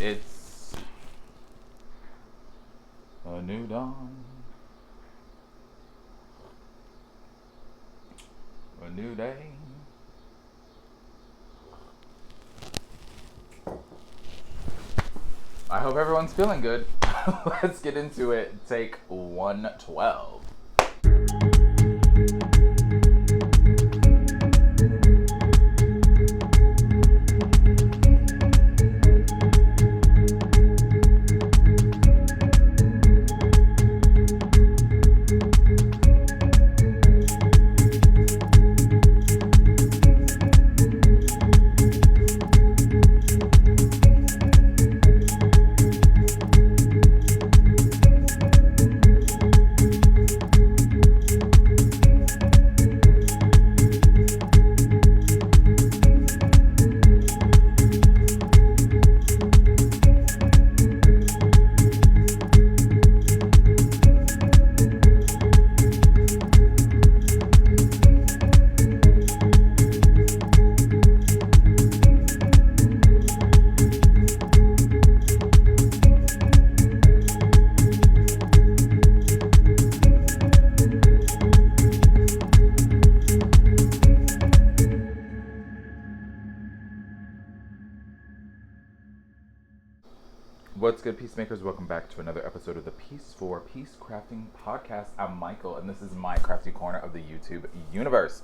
It's a new dawn, a new day. I hope everyone's feeling good. Let's get into it. Take 112. What's good, peacemakers? Welcome back to another episode of the Piece4PeaceCrafting Podcast. I'm Michael, and this is my crafty corner of the YouTube universe.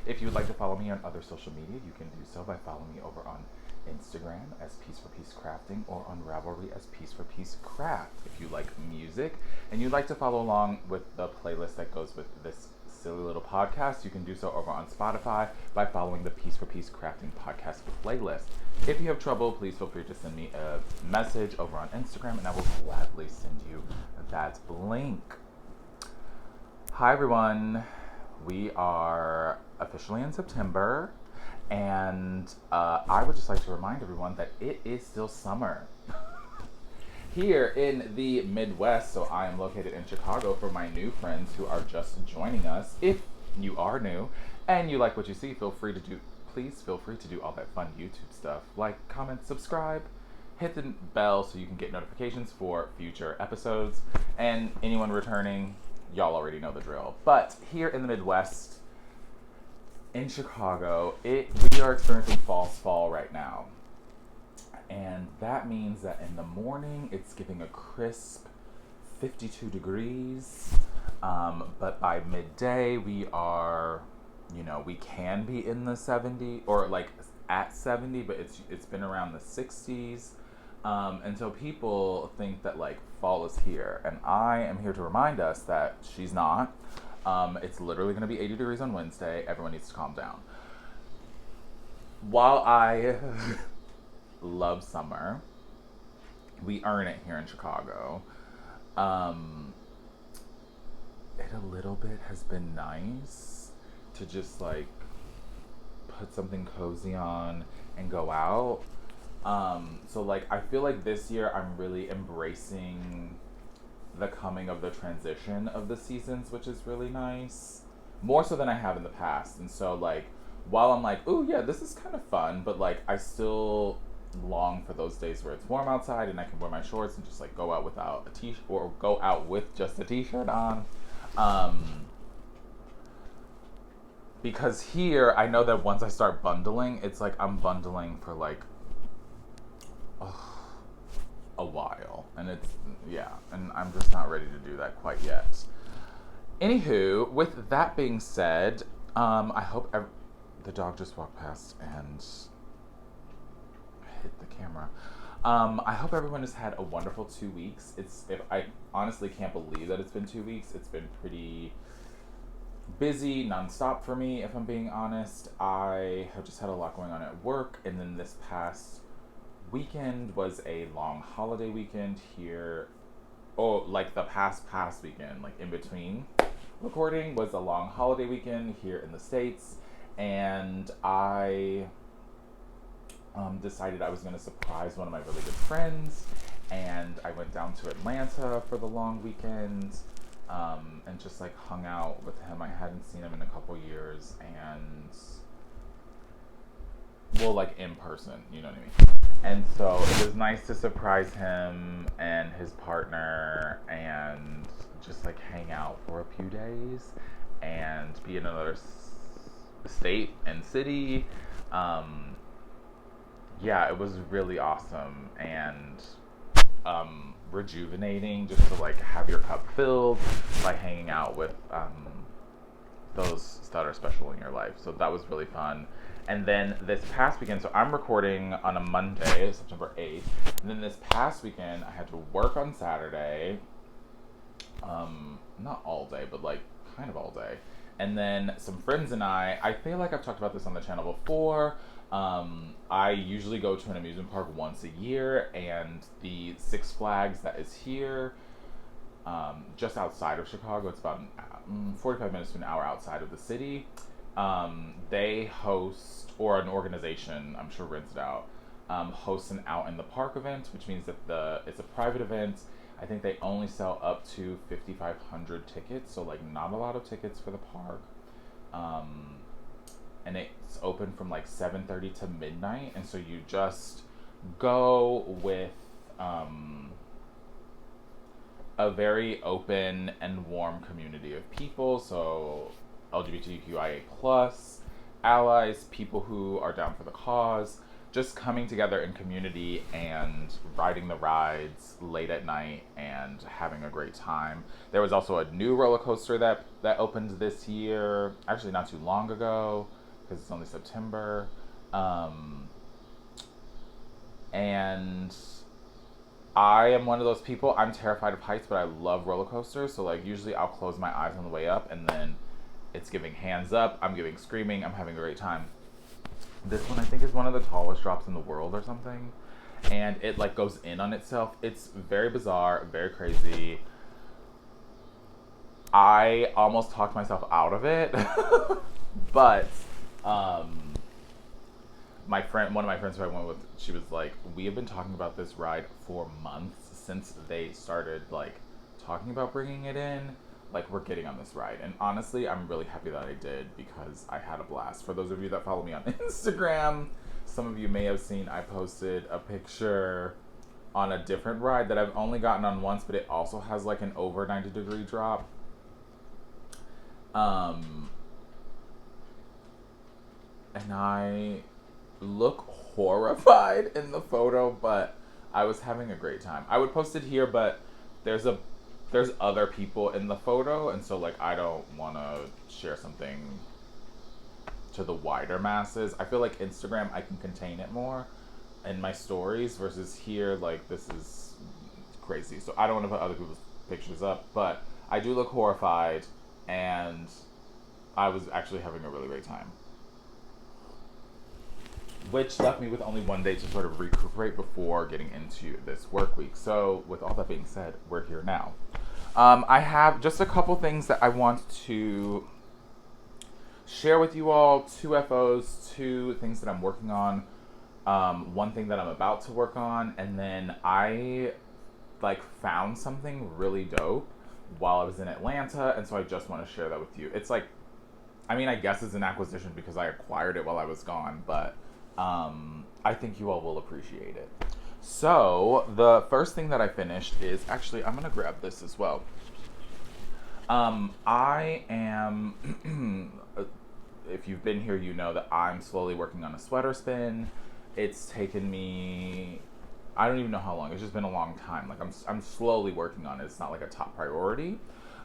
If you would like to follow me on other social media, you can do so by following me over on Instagram as Piece4PeaceCrafting or on Ravelry as Piece4PeaceCraft. If you like music and you'd like to follow along with the playlist that goes with this silly little podcast, you can do so over on Spotify by following the Piece4PeaceCrafting Podcast playlist. If you have trouble, please feel free to send me a message over on Instagram and I will gladly send you that link. Hi everyone, we are officially in September and I would just like to remind everyone that it is still summer here in the Midwest. So I am located in Chicago for my new friends who are just joining us. If you are new and you like what you see, please feel free to do all that fun YouTube stuff, like, comment, subscribe, hit the bell so you can get notifications for future episodes. And anyone returning, y'all already know the drill. But here in the Midwest, in Chicago, we are experiencing false fall right now. And that means that in the morning, it's giving a crisp 52 degrees. But by midday, we are, we can be in the 70 or like at 70, but it's been around the 60s. And so people think that like fall is here. And I am here to remind us that she's not. It's literally going to be 80 degrees on Wednesday. Everyone needs to calm down. While I love summer, we earn it here in Chicago. It a little bit has been nice to just like put something cozy on and go out. So like I feel like this year I'm really embracing the coming of the transition of the seasons, which is really nice, more so than I have in the past. And so like while I'm like, oh yeah, this is kind of fun, but like I still long for those days where it's warm outside and I can wear my shorts and just like go out without a t-shirt or go out with just a t-shirt on. Because here I know that once I start bundling, it's like I'm bundling for like a while, and and I'm just not ready to do that quite yet. Anywho, with that being said, I hope the dog just walked past and hit the camera. I hope everyone has had a wonderful 2 weeks. I honestly can't believe that it's been 2 weeks. It's been pretty busy, nonstop for me, if I'm being honest. I have just had a lot going on at work, and then this past weekend was a long holiday weekend here. Oh, like the past weekend, like in between recording was a long holiday weekend here in the States, and I decided I was going to surprise one of my really good friends, and I went down to Atlanta for the long weekend, and just like hung out with him. I hadn't seen him in a couple years, and well, like in person, you know what I mean? And so it was nice to surprise him and his partner and just like hang out for a few days and be in another state and city. Yeah, it was really awesome and rejuvenating just to like have your cup filled by hanging out with those that are special in your life. So that was really fun. And then this past weekend, so I'm recording on a Monday, September 8th. And then this past weekend, I had to work on Saturday. Not all day, but like kind of all day. And then some friends and I feel like I've talked about this on the channel before. I usually go to an amusement park once a year, and the Six Flags that is here, just outside of Chicago, it's about 45 minutes to an hour outside of the city. They host, or an organization, I'm sure rents it out, hosts an out in the park event, which means that it's a private event. I think they only sell up to 5,500 tickets, so like not a lot of tickets for the park. And it's open from like 7:30 to midnight, and so you just go with a very open and warm community of people. So LGBTQIA plus allies, people who are down for the cause, just coming together in community and riding the rides late at night and having a great time. There was also a new roller coaster that opened this year, actually not too long ago, because it's only September. And I am one of those people, I'm terrified of heights, but I love roller coasters. So like usually I'll close my eyes on the way up, and then it's giving hands up, I'm giving screaming, I'm having a great time. This one I think is one of the tallest drops in the world or something. And it like goes in on itself. It's very bizarre, very crazy. I almost talked myself out of it. But one of my friends who I went with, she was like, we have been talking about this ride for months since they started like talking about bringing it in. Like, we're getting on this ride. And honestly, I'm really happy that I did, because I had a blast. For those of you that follow me on Instagram, some of you may have seen I posted a picture on a different ride that I've only gotten on once, but it also has like an over 90-degree drop. And I look horrified in the photo, but I was having a great time. I would post it here, but there's other people in the photo, and so like I don't want to share something to the wider masses. I feel like Instagram, I can contain it more in my stories, versus here, like this is crazy. So I don't want to put other people's pictures up, but I do look horrified, and I was actually having a really great time. Which left me with only one day to sort of recuperate before getting into this work week. So with all that being said, we're here now. I have just a couple things that I want to share with you all. 2 FOs, 2 things that I'm working on, 1 thing that I'm about to work on, and then I like found something really dope while I was in Atlanta, and so I just want to share that with you. It's like, I mean, I guess it's an acquisition because I acquired it while I was gone, but I think you all will appreciate it. So the first thing that I finished is, actually, I'm gonna grab this as well. I am, if you've been here, you know that I'm slowly working on a sweater spin. It's taken me, I don't even know how long. It's just been a long time. Like I'm slowly working on it. It's not like a top priority.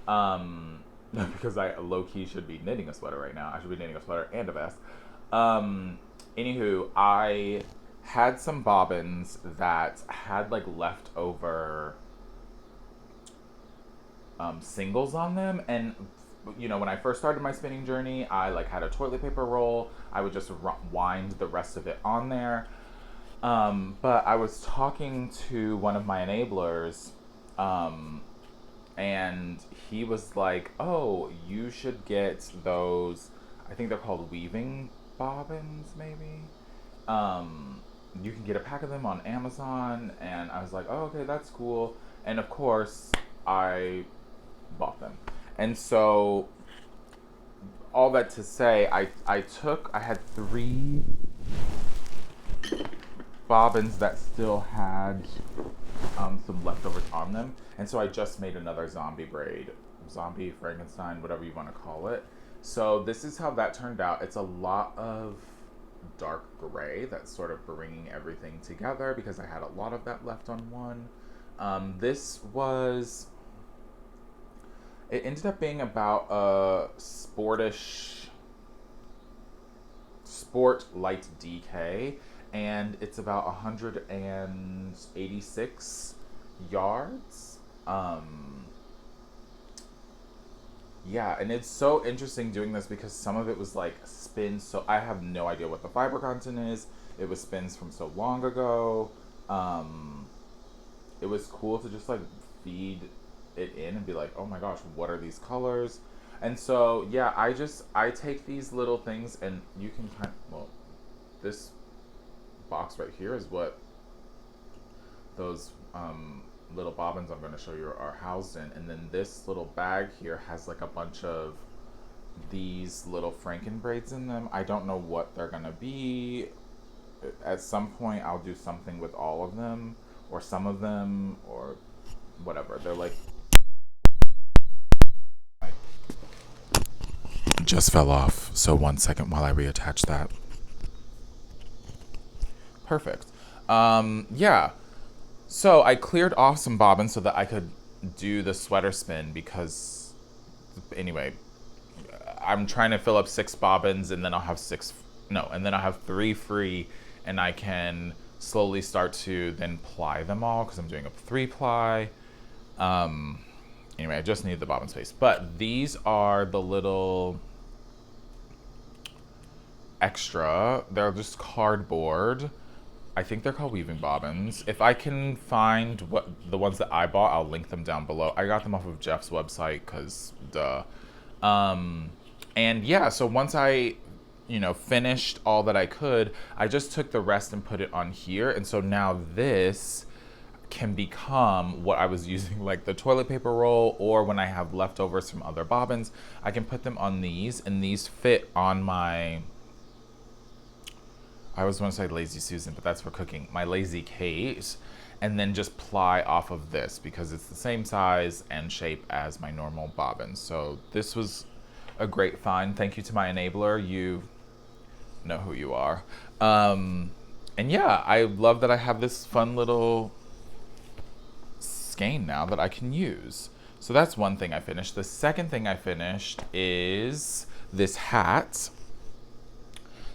Because I low-key should be knitting a sweater right now. I should be knitting a sweater and a vest. Anywho, I had some bobbins that had like leftover singles on them, and you know, when I first started my spinning journey, I like had a toilet paper roll. I would just wind the rest of it on there. But I was talking to one of my enablers, and he was like, oh, you should get those, I think they're called weaving bobbins, maybe. You can get a pack of them on Amazon. And I was like, oh, okay, that's cool. And of course, I bought them. And so, all that to say, I had 3 bobbins that still had some leftovers on them. And so I just made another zombie braid. Zombie, Frankenstein, whatever you want to call it. So this is how that turned out. It's a lot of dark gray that's sort of bringing everything together because I had a lot of that left on one. It ended up being about a sport light DK, and it's about 186 yards. Yeah, and it's so interesting doing this because some of it was like spins, so I have no idea what the fiber content is. It was spins from so long ago. It was cool to just like feed it in and be like, oh my gosh, what are these colors? And so yeah, I take these little things, and you can this box right here is what those little bobbins I'm going to show you are housed in. And then this little bag here has like a bunch of these little Franken braids in them. I don't know what they're going to be. At some point I'll do something with all of them or some of them or whatever. They're like just fell off, so 1 second while I reattach that. Perfect. Yeah. So I cleared off some bobbins so that I could do the sweater spin because, anyway, I'm trying to fill up 6 bobbins and then I'll have 3 free, and I can slowly start to then ply them all because I'm doing a 3-ply. Anyway, I just need the bobbin space. But these are the little extra. They're just cardboard. I think they're called weaving bobbins. If I can find the ones that I bought, I'll link them down below. I got them off of Jeff's website because duh. And yeah, so once I, finished all that I could, I just took the rest and put it on here. And so now this can become what I was using, like the toilet paper roll, or when I have leftovers from other bobbins, I can put them on these, and these fit on my, I always want to say Lazy Susan, but that's for cooking, my Lazy Kate, and then just ply off of this because it's the same size and shape as my normal bobbins. So this was a great find. Thank you to my enabler. You know who you are. And yeah, I love that I have this fun little skein now that I can use. So that's one thing I finished. The second thing I finished is this hat.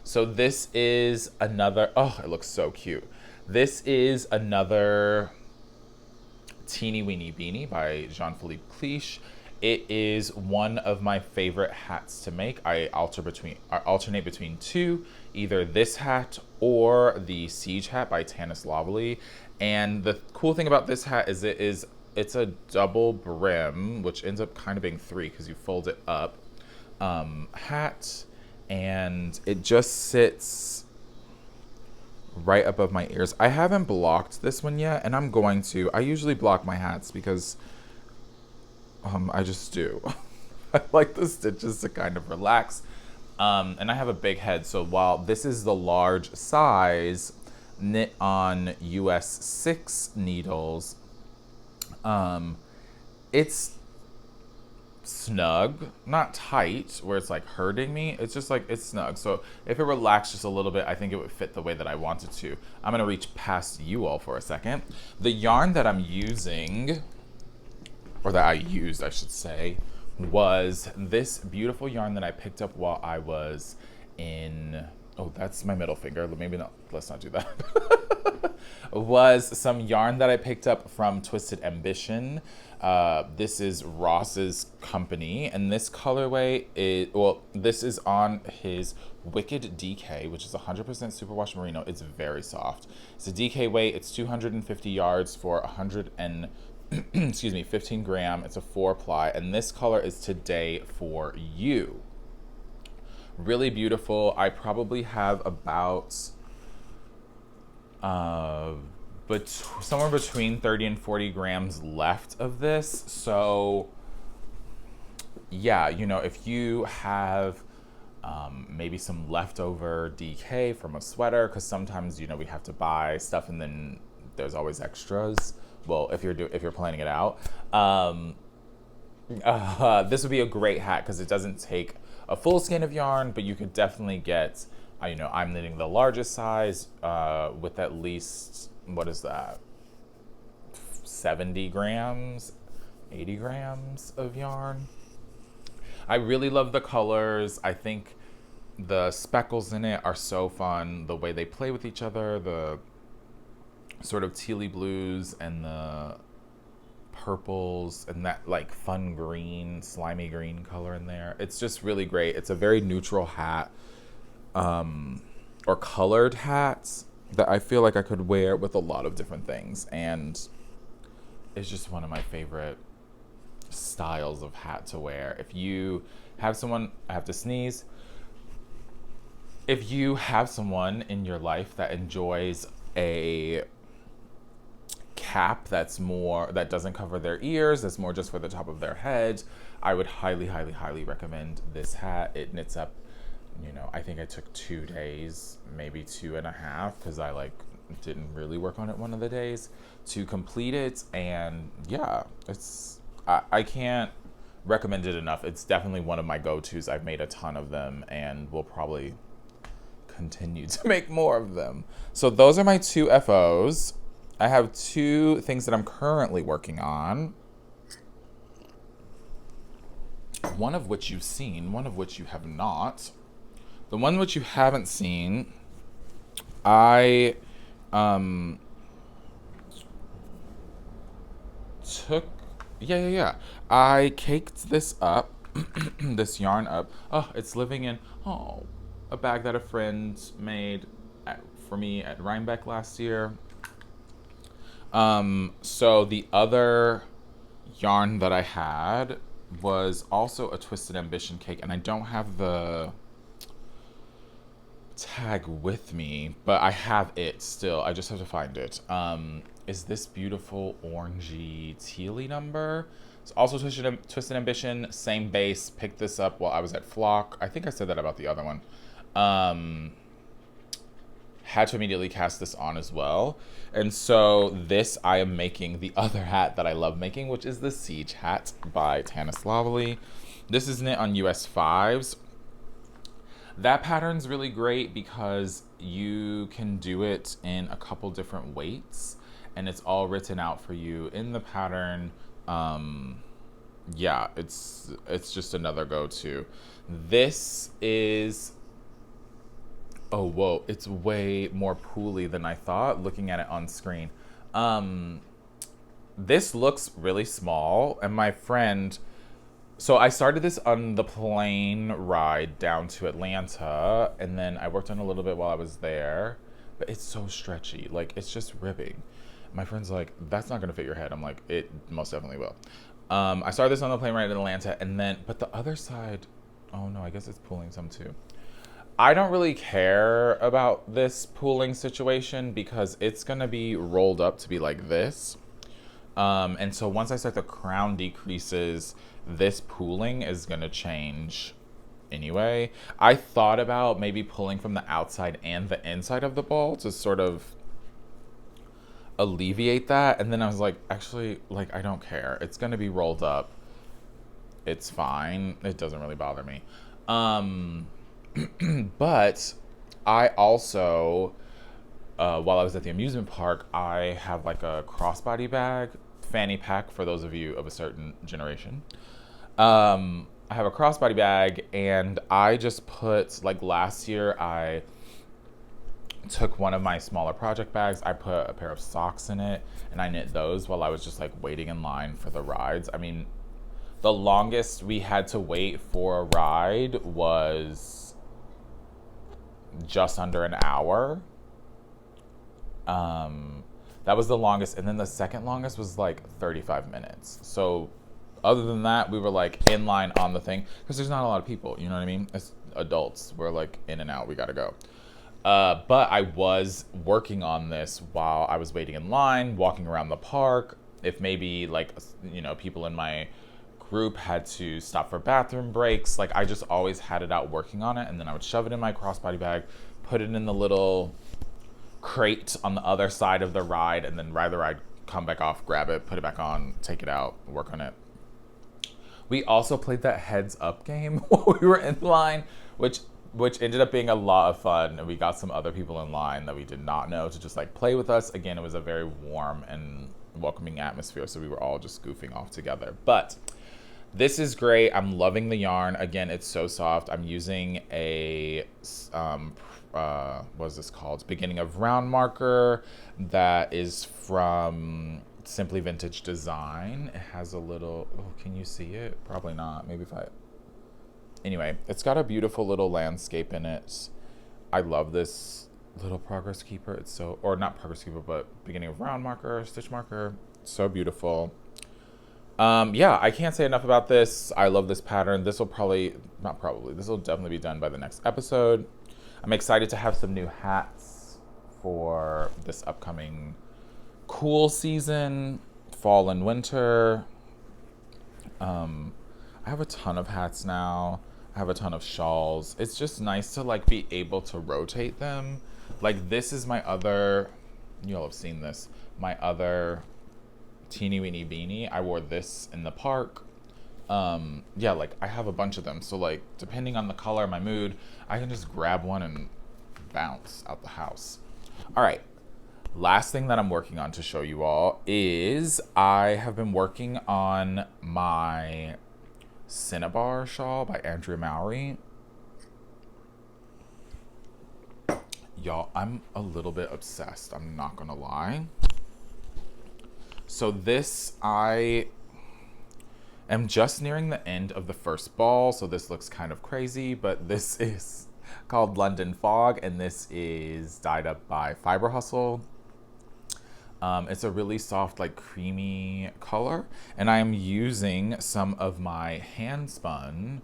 So this is another, oh, it looks so cute. This is another Teenie Weenie Beanie by Jean-Philippe Cliche. It is one of my favorite hats to make. I alternate between two, either this hat or the Ceej hat by Tanis Lovely. And the cool thing about this hat is it's a double brim, which ends up kind of being 3 because you fold it up, hat. And it just sits right above my ears. I haven't blocked this one yet, and I'm going to. I usually block my hats because I just do. I like the stitches to kind of relax. And I have a big head, so while this is the large size, knit on US 6 needles, it's snug, not tight where it's like hurting me. It's just like, it's snug. So if it relaxed just a little bit, I think it would fit the way that I want it to. I'm gonna reach past you all for a second. The yarn that I'm using, or that I used, I should say, was this beautiful yarn that I picked up while I was in, oh, that's my middle finger. Maybe not, let's not do that. Was some yarn that I picked up from Twisted Ambition. This is Ross's company, and this colorway is, well, this is on his Wicked DK, which is 100% superwash merino. It's very soft. It's a DK weight. It's 250 yards for 15 gram. It's a 4-ply, and this color is Today for You. Really beautiful. I probably have about somewhere between 30 and 40 grams left of this. So yeah, if you have maybe some leftover DK from a sweater, because sometimes, you know, we have to buy stuff and then there's always extras. Well, if you're planning it out, this would be a great hat because it doesn't take a full skein of yarn, but you could definitely get, you know, I'm knitting the largest size with at least, what is that, 70 grams, 80 grams of yarn. I really love the colors. I think the speckles in it are so fun. The way they play with each other, the sort of tealy blues and the purples and that like fun green, slimy green color in there. It's just really great. It's a very neutral hat, or colored hats that I feel like I could wear with a lot of different things. And it's just one of my favorite styles of hat to wear. If you have someone, I have to sneeze. If you have someone in your life that enjoys a cap that doesn't cover their ears, that's more just for the top of their head, I would highly, highly, highly recommend this hat. It knits up, you know, I think I took 2 days, maybe 2.5, because I like didn't really work on it one of the days to complete it. And yeah, I can't recommend it enough. It's definitely one of my go-tos. I've made a ton of them and will probably continue to make more of them. So those are my 2 FOs. I have 2 things that I'm currently working on. One of which you've seen, one of which you have not. The one which you haven't seen, I I caked this up, this yarn up. Oh, it's living in, a bag that a friend made for me at Rhinebeck last year. So the other yarn that I had was also a Twisted Ambition cake, and I don't have the tag with me, but I have it still. I just have to find it. Is this beautiful orangey tealy number. It's also Twisted Ambition, same base. Picked this up while I was at Flock. I think I said that about the other one. Had to immediately cast this on as well. And so this, I am making the other hat that I love making, which is the Ceej hat by Tanislavely. This is knit on US 5s. That pattern's really great because you can do it in a couple different weights and it's all written out for you in the pattern. Yeah, it's just another go-to. This is, oh, whoa, it's way more pooly than I thought looking at it on screen. This looks really small, and my friend, so I started this on the plane ride down to Atlanta, and then I worked on a little bit while I was there, but it's so stretchy, like it's just ribbing. My friend's like, that's not gonna fit your head. I'm like, it most definitely will. I started this on the plane ride in Atlanta, and then, but the other side, oh no, I guess it's pulling some too. I don't really care about this pooling situation because it's gonna be rolled up to be like this. And so once I start the crown decreases, this pooling is gonna change anyway. I thought about maybe pulling from the outside and the inside of the ball to sort of alleviate that. And then I was like, actually, like, I don't care. It's gonna be rolled up. It's fine. It doesn't really bother me. But I also, while I was at the amusement park, I have like a crossbody bag, fanny pack for those of you of a certain generation. I have a crossbody bag, and I just put, like last year, I took one of my smaller project bags, I put a pair of socks in it, and I knit those while I was just like waiting in line for the rides. I mean, the longest we had to wait for a ride was just under an hour. That was the longest, and then the second longest was like 35 minutes. So other than that, we were like in line on the thing because there's not a lot of people, you know what I mean? As adults, we're like in and out, we gotta go. But I was working on this while I was waiting in line, walking around the park. If maybe like, you know, people in my group had to stop for bathroom breaks, like I just always had it out working on it, and then I would shove it in my crossbody bag, put it in the little crate on the other side of the ride, and then ride the ride, come back off, grab it, put it back on, take it out, work on it. We also played that heads up game while we were in line, which ended up being a lot of fun, and we got some other people in line that we did not know to just like play with us. Again, it was a very warm and welcoming atmosphere, so we were all just goofing off together. But this is great. I'm loving the yarn. Again, it's so soft. I'm using a what is this called? Beginning of Round marker that is from Simply Vintage Design. It has a little, oh, can you see it? Probably not. Maybe if I, anyway, it's got a beautiful little landscape in it. I love this little progress keeper. It's so, or not progress keeper, but Beginning of Round marker, stitch marker. So beautiful. Yeah, I can't say enough about this. I love this pattern. This will this will definitely be done by the next episode. I'm excited to have some new hats for this upcoming cool season, fall and winter. I have a ton of hats now. I have a ton of shawls. It's just nice to like be able to rotate them. Like this is my other, you'll have seen this, my other teeny weeny beanie. I wore this in the park. Yeah, like I have a bunch of them. So like depending on the color, my mood, I can just grab one and bounce out the house. All right. Last thing that I'm working on to show you all is I have been working on my Cinnabar shawl by Andrea Mowry. Y'all, I'm a little bit obsessed. I'm not gonna lie. So this, I am just nearing the end of the first ball, so this looks kind of crazy, but this is called London Fog, and this is dyed up by Fiber Hustle. It's a really soft, like creamy color, and I am using some of my hand spun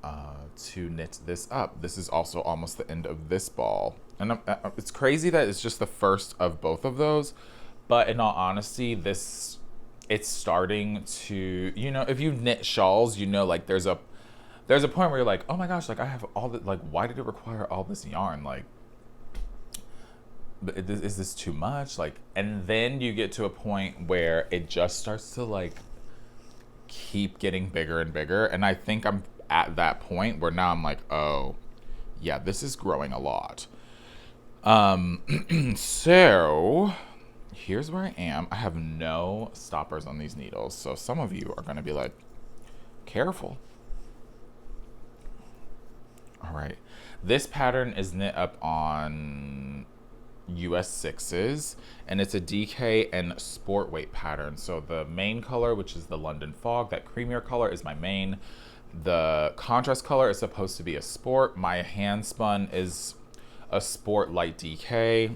to knit this up. This is also almost the end of this ball, and it's crazy that it's just the first of both of those. But in all honesty, it's starting to, you know, if you knit shawls, you know, like there's a point where you're like, oh my gosh, like I have all the, like, why did it require all this yarn? Like, is this too much? Like, and then you get to a point where it just starts to like keep getting bigger and bigger. And I think I'm at that point where now I'm like, oh yeah, this is growing a lot. So here's where I am. I have no stoppers on these needles. So some of you are going to be like, careful. All right. This pattern is knit up on US 6s, and it's a DK and sport weight pattern. So the main color, which is the London Fog, that creamier color is my main. The contrast color is supposed to be a sport. My hand spun is a sport light DK.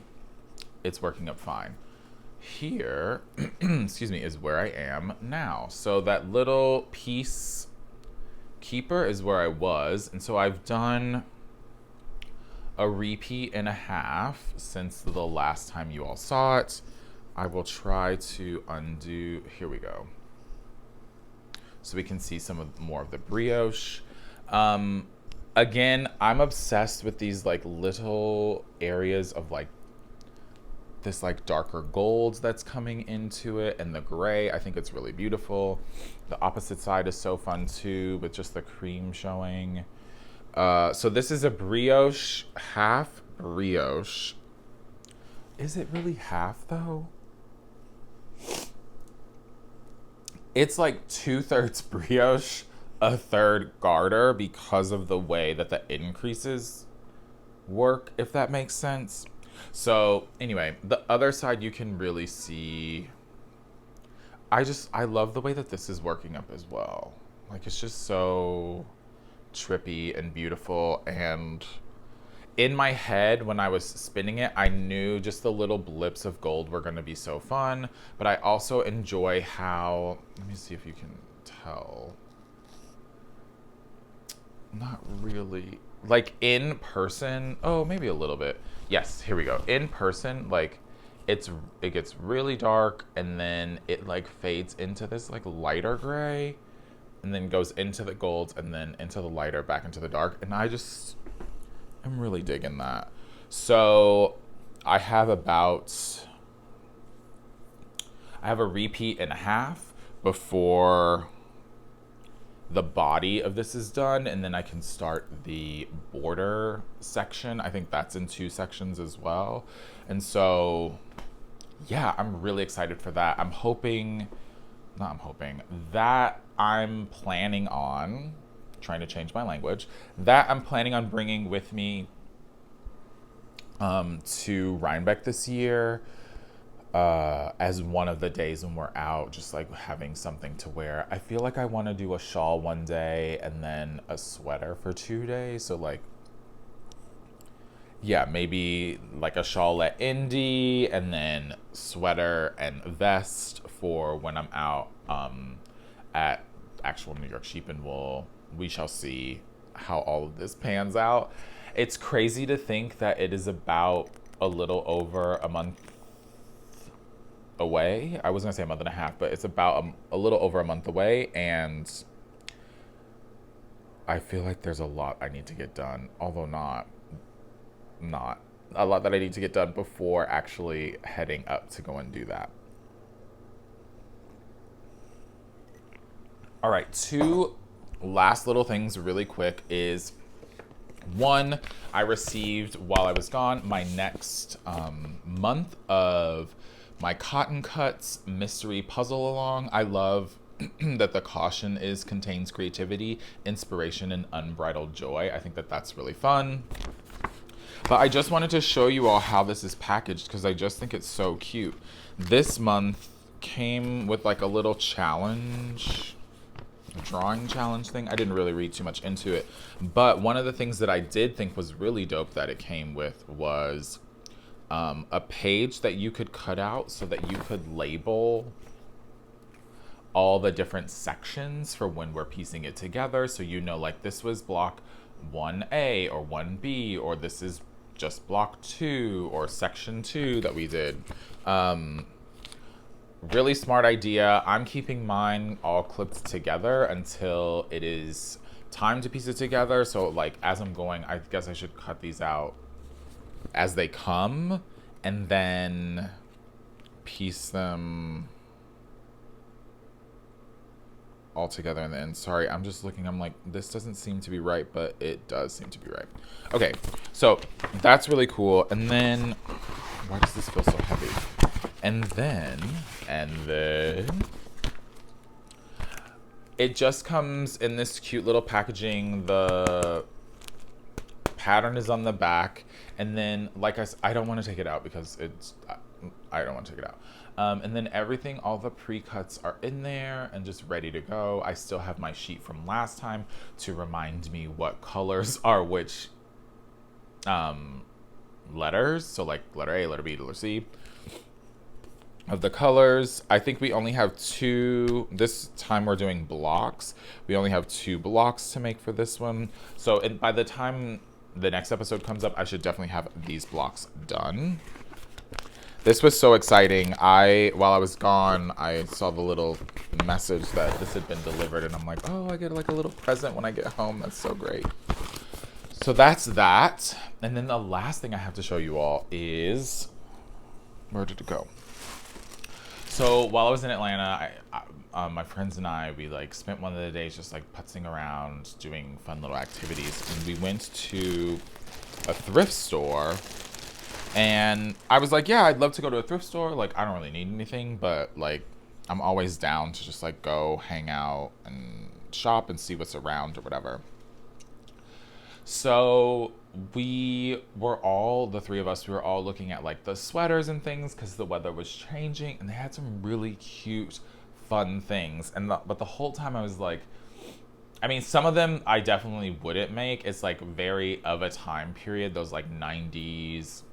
It's working up fine. Here, excuse me, is where I am now. So that little piece keeper is where I was, and so I've done a repeat and a half since the last time you all saw it. I will try to undo, here we go, so we can see more of the brioche. Again, I'm obsessed with these like little areas of like this like darker gold that's coming into it, and the gray. I think it's really beautiful. The opposite side is so fun too, with just the cream showing. So this is a brioche, half brioche. Is it really half though? It's like 2/3 brioche, 1/3 garter, because of the way that the increases work, if that makes sense. So anyway, the other side you can really see, I love the way that this is working up as well. Like it's just so trippy and beautiful, and in my head when I was spinning it, I knew just the little blips of gold were going to be so fun, but I also enjoy how, let me see if you can tell. Not really. Like in person, oh, maybe a little bit. Yes, here we go. In person, like it gets really dark, and then it like fades into this like lighter gray. and then goes into the gold, and then into the lighter, back into the dark. And I'm really digging that. So I have a repeat and a half before the body of this is done, and then I can start the border section. I think that's in 2 sections as well. And so, yeah, I'm really excited for that. I'm planning on, trying to change my language, that I'm planning on bringing with me to Rhinebeck this year, as one of the days when we're out, just like having something to wear. I feel like I want to do a shawl one day and then a sweater for 2 days. So like, yeah, maybe like a shawl at Indy, and then sweater and vest for when I'm out at actual New York Sheep and Wool. We shall see how all of this pans out. It's crazy to think that it is about a little over a month away. I was gonna say a month and a half, but it's about a little over a month away, and I feel like there's a lot I need to get done, although not a lot that I need to get done before actually heading up to go and do that. All right, 2 last little things really quick is, 1, I received while I was gone my next month of my Cotton Cuts mystery puzzle along. I love that the caution contains creativity, inspiration, and unbridled joy. I think that that's really fun. But I just wanted to show you all how this is packaged because I just think it's so cute. This month came with like a little challenge, a drawing challenge thing. I didn't really read too much into it. But one of the things that I did think was really dope that it came with was a page that you could cut out so that you could label all the different sections for when we're piecing it together. So you know, like this was block 1A or 1B, or this is just block 2 or section 2 that we did. Really smart idea. I'm keeping mine all clipped together until it is time to piece it together. So like as I'm going, I guess I should cut these out as they come and then piece them all together in the end. Sorry, I'm just looking. I'm like, this doesn't seem to be right, but it does seem to be right. Okay, so that's really cool. And then, why does this feel so heavy? And then, it just comes in this cute little packaging. The pattern is on the back. And then, like I said, I don't want to take it out because I don't want to take it out. And then everything, all the pre-cuts are in there and just ready to go. I still have my sheet from last time to remind me what colors are which letters. So like letter A, letter B, letter C. Of the colors, I think we only have 2. This time we're doing blocks. We only have 2 blocks to make for this one. So by the time the next episode comes up, I should definitely have these blocks done. This was so exciting. While I was gone, I saw the little message that this had been delivered, and I'm like, oh, I get like a little present when I get home. That's so great. So that's that. And then the last thing I have to show you all is, where did it go? So while I was in Atlanta, my friends and I, we like spent one of the days just like putzing around, doing fun little activities. And we went to a thrift store. And I was like, yeah, I'd love to go to a thrift store. Like, I don't really need anything, but like, I'm always down to just like go hang out and shop and see what's around or whatever. So the 3 of us, we were all looking at like the sweaters and things because the weather was changing, and they had some really cute, fun things. But the whole time I was like, I mean, some of them I definitely wouldn't make. It's like very of a time period, those like 90s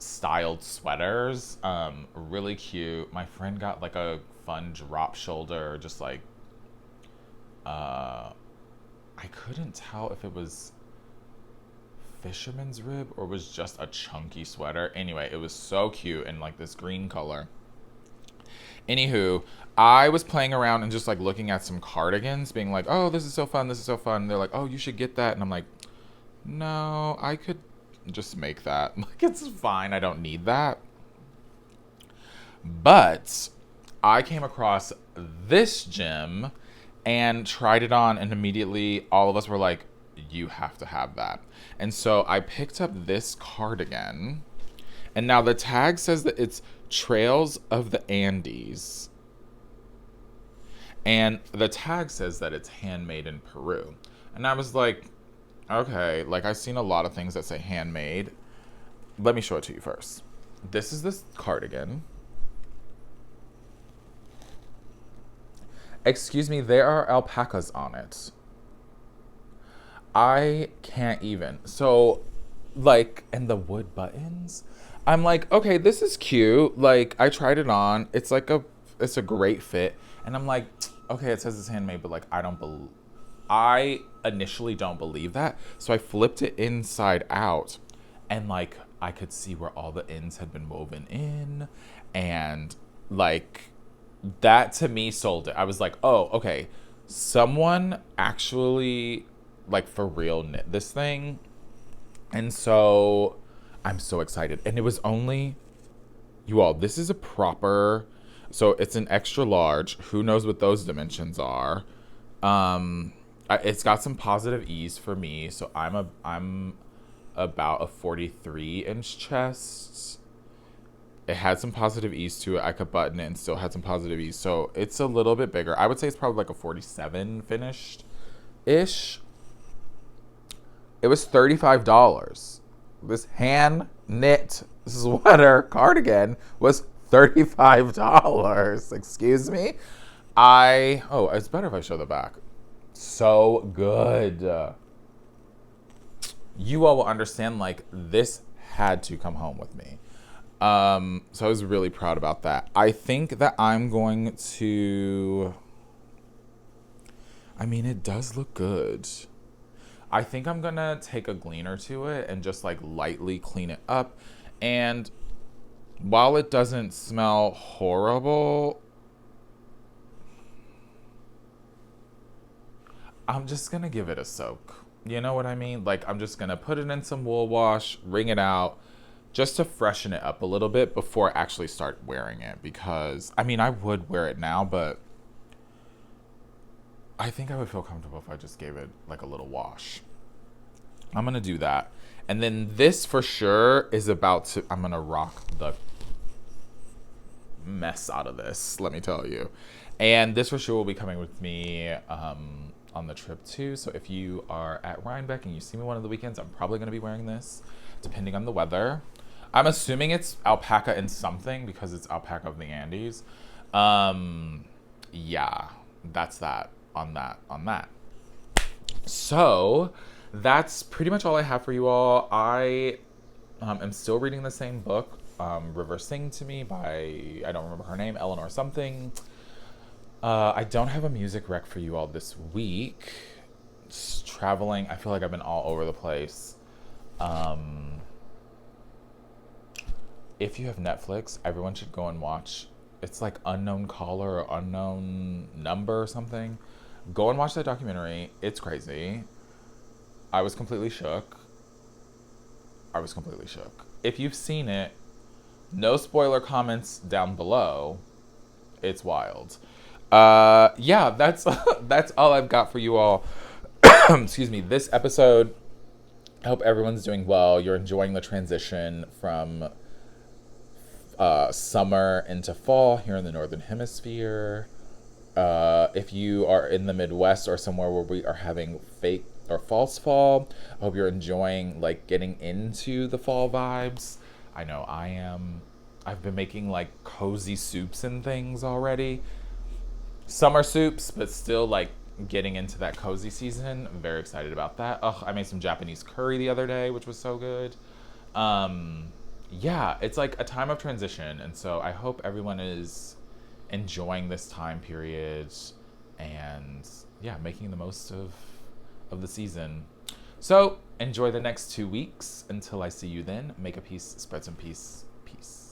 styled sweaters, really cute. My friend got like a fun drop shoulder, just like I couldn't tell if it was fisherman's rib or was just a chunky sweater. Anyway, it was so cute in like this green color. Anywho, I was playing around and just like looking at some cardigans, being like, oh, this is so fun, this is so fun. And they're like, oh, you should get that. And I'm like, no, I could just make that. Like, it's fine, I don't need that. But I came across this gem and tried it on, and immediately all of us were like, you have to have that. And so I picked up this cardigan, and now the tag says that it's Trails of the Andes. And the tag says that it's handmade in Peru. And I was like, okay, like I've seen a lot of things that say handmade. Let me show it to you first. This is this cardigan. Excuse me, there are alpacas on it. I can't even. So, like, and the wood buttons, I'm like, okay, this is cute. Like, I tried it on. It's like it's a great fit. And I'm like, okay, it says it's handmade, but like, I initially don't believe that. So I flipped it inside out, and like, I could see where all the ends had been woven in, and like, that to me sold it. I was like, oh, okay, someone actually like for real knit this thing. And so I'm so excited. And it was only, you all, this is a proper, so it's an extra large. Who knows what those dimensions are? It's got some positive ease for me. So I'm about a 43-inch chest. It had some positive ease to it. I could button it and still had some positive ease. So it's a little bit bigger. I would say it's probably like a 47 finished-ish. It was $35. This hand knit sweater cardigan was $35. Excuse me. It's better if I show the back. So good. You all will understand, like, this had to come home with me. So I was really proud about that. I think that I'm going to, I mean, it does look good. I think I'm going to take a gleaner to it and just like lightly clean it up. And while it doesn't smell horrible, I'm just going to give it a soak. You know what I mean? Like, I'm just going to put it in some wool wash, wring it out, just to freshen it up a little bit before I actually start wearing it. Because, I mean, I would wear it now, but I think I would feel comfortable if I just gave it like a little wash. I'm going to do that. And then this for sure is I'm going to rock the mess out of this, let me tell you. And this for sure will be coming with me on the trip too. So if you are at Rhinebeck and you see me one of the weekends, I'm probably going to be wearing this, depending on the weather. I'm assuming it's alpaca in something because it's alpaca of the Andes. Yeah, that's that on that. So that's pretty much all I have for you all. I am still reading the same book, River Sing to Me by, I don't remember her name, Eleanor something. I don't have a music rec for you all this week. Just traveling, I feel like I've been all over the place. If you have Netflix, everyone should go and watch. It's like Unknown Caller or Unknown Number or something. Go and watch that documentary. It's crazy. I was completely shook. If you've seen it, no spoiler comments down below. It's wild. Yeah, that's all I've got for you all. Excuse me. This episode, I hope everyone's doing well. You're enjoying the transition from summer into fall here in the Northern Hemisphere. If you are in the Midwest or somewhere where we are having fake or false fall, I hope you're enjoying like getting into the fall vibes. I know I am. I've been making like cozy soups and things already. Summer soups, but still like getting into that cozy season. I'm very excited about that. I made some Japanese curry the other day, which was so good. Yeah, it's like a time of transition, and so I hope everyone is enjoying this time period and yeah, making the most of the season. So enjoy the next 2 weeks. Until I see you then, make a peace, spread some peace. Peace.